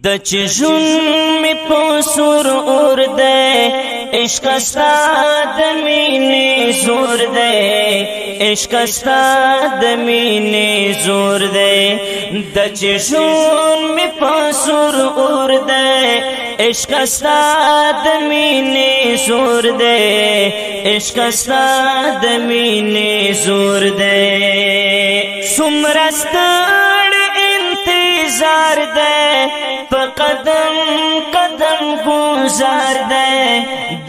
د چشون می پسور اور دے عشق استاد مینی زور دے عشق استاد مینی زور دے د چشون می پسور اور دے عشق استاد مینی زور دے عشق استاد مینی زور دے سمرستر انتظار دے په قدم قدم گزار دے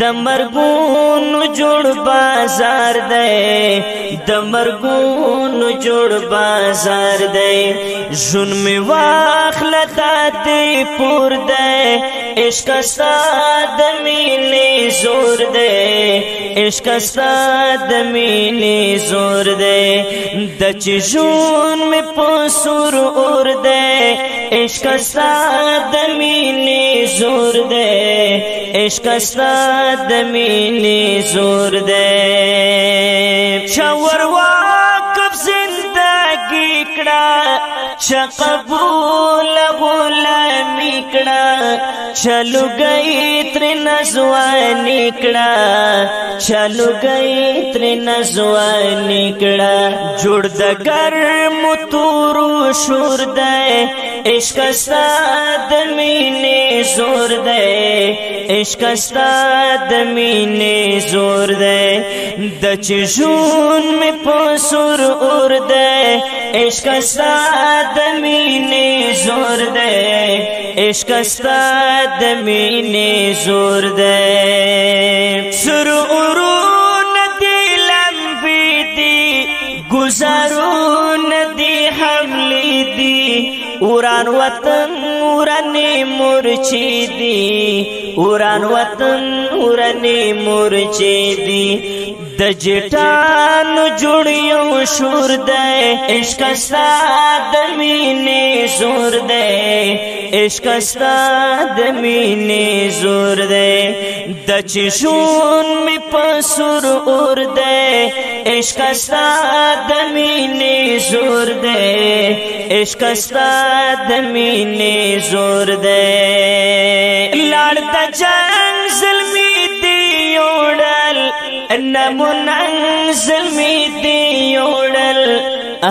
د مرګونو جوړ بازار دے د مرګونو جوړ بازار دے ژوند می واخلتا دی پور دے عشق استاد مینې زور دے عشق استاد مینې زور دے د چې ژوند می پسور اور دے عشق استاد مینې زور دے عشق استاد مینې زور دے چور واقف زندگی کړه چا قبول غلامی کړه چلو گئی تر نزوانی کړه چلو گئی تر نزوانی کړه جوړ د ګرم تورو شور دے عشق استاد مینې زور دے عشق استاد مینې زور دے د چشون می پسور اور دے عشق استاد مینې زور دے عشق استاد مینې زور دے سر اورون دی لمبی دی گزارون دی حملی دی اوران وطن اورانی مرچی دی اوران وطن اورانی مرچی دی د جټانو جوړیو شور دے عشق استاد مینې زور دے عشق استاد مینې زور دے د چشون می پسور اور دے عشق استاد مینې زور دے عشق استاد مینې زور دے لاړ د جنگ زلمی دی وړل نمون زلمی دی وړل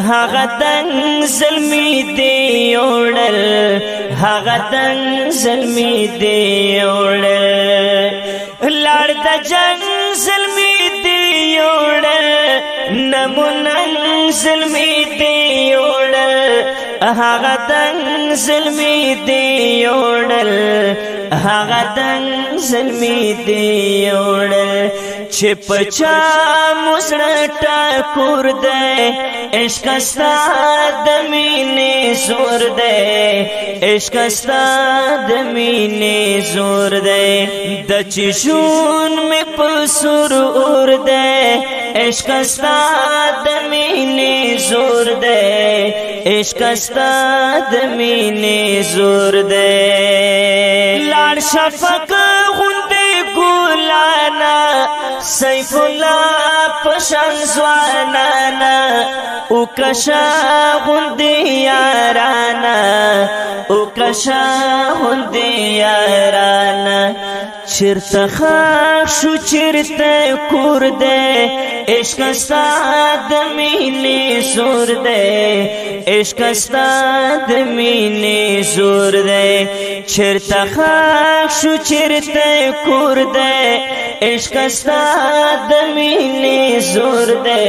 هغه دنګ زلمی دی وړل هغه دنګ زلمی دی وړل لاړ د جنگ زلمی دی وړل نمون زلمی دی وړل هغه دنګ زلمی دی وړل هغه دنګ زلمی دی وړل چې پچا مسړه ټکور دے عشق استاد مینې زور دے عشق استاد مینې زور دے د چشون می پسور اور دے عشق استاد مینې زور دے عشق استاد مینې زور دے لاړ شفق غوندې ګلانا سیف الله پشان زوانانا او کشا غوندې یارانا او کشا غوندې یارانا چرته خاک شو چرته کور دے عشق استاد مینې زور دے عشق استاد مینې زور دے چرته خاک شو چرته کور دے عشق استاد مینې زور دے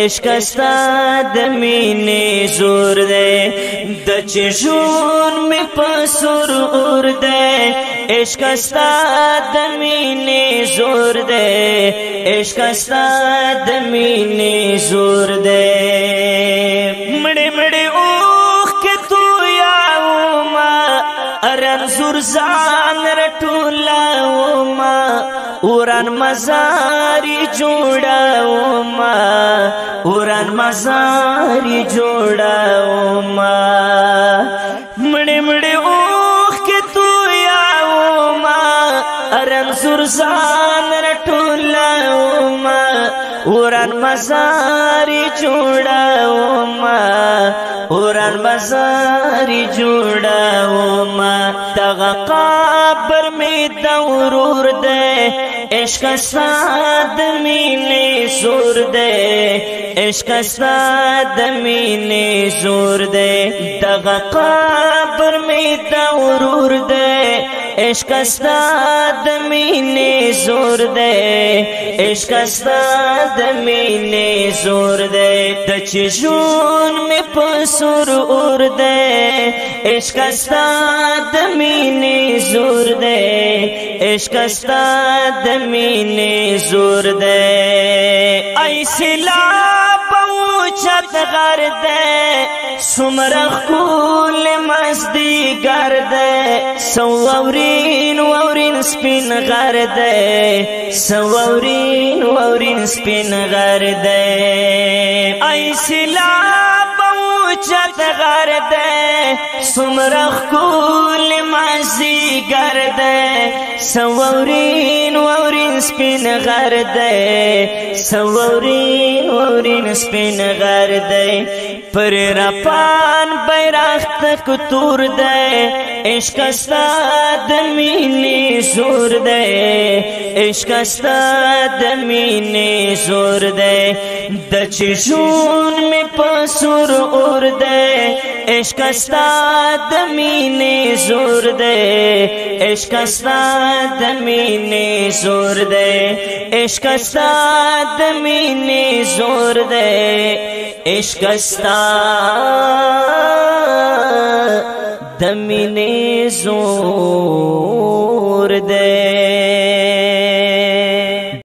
عشق استاد مینې زور دے د چشون می پسور اور دے عشق استاد مینې زور دے عشق استاد مینې زور دے مړې مړې اوخ کې تو یا ما ارن زور ځان رټولاو ما اوران مزاری جوړاو ما اوران مزاری جوړاو ما مړې مړې اوخ کې تو یا ما ارن زور ځان رټولاو ما وران مزاری جوړاوما وران مزاری جوړاوما دغه قبر می د ورور دې عشق ساد مینې زور دې عشق ساد مینې زور دې دغه قبر می د ورور دې عشق ساد مینې زور دې عشق ساد مینې زور دې د چشون می پسور اور دې عشق ساد مینې زور دې عشق ساد مینې زور دې ای سیلاب اوچت غر دې سمرخ کول مزدی گر دې سوورین وورین سپین غر دې سوورین وورین سپین غر دې ای سیلاب اوچت غر دې سمرخ کول مزدی گر دې سوورین وورین سپین غر دې سوورین وورین سپین غر دې پر رپان بیرخت کتور دې عشق استاد مینې زور دې عشق استاد مینې زور دې د چشون می پسور اور دې عشق استاد مینې زور دې عشق استاد مینې زور دې عشق استاد مینې زور دې عشق استاد مینې زور دې